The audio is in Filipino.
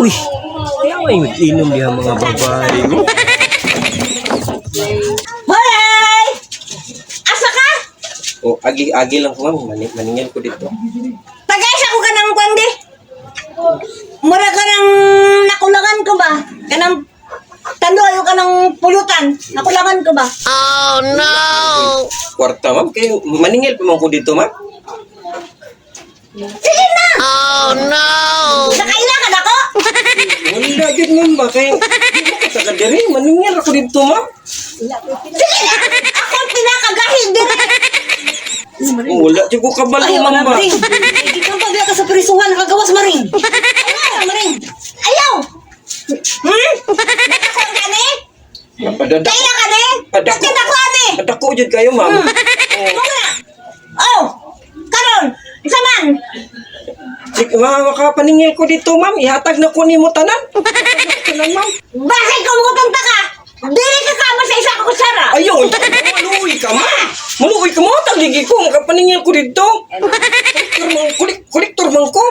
Uy, kaya may inom niya mga babae. Hoy! Asa ka? O, agi lang ko ma'am. Maningil ko dito. Tagay ko ka ng kwandi. Mura ka ng nakulangan ko ba? Kanang tandoyo ka ng pulutan. Nakulangan ko ba? Kwarta ma'am. Kaya maningil pa man ko dito ma'am. Sige na! Nakailangan ako? Wala dyan ma'am ba? Kaya taga diri. Maningil ako dito ma'am. Sige na! Ako ang pinakagahid din. Wala dyan ko kabalo Ayaw ma'am na, ba? Maring. Ikaw pa ka sa prisuhan, nakagawas, Maring. Ayaw, Maring. Ayaw! Nakako ka ni? Padada. Kaya ka ni? Padako. Bakit ako, ani? Padako dyan kayo ma'am. Mga! Oh! Karon! Isa man! Sige, makapaningil ko dito ma'am. Ihatag na ko ni mo tanan. Tanan ma'am. Bakit kumutunta ka? Dili ka kama sa isa ka kutsara! Ayaw, maluwi ka ma. Maluwi ka mo. Tagigi ko. Makapaningil ko dito. Kolektor man ko.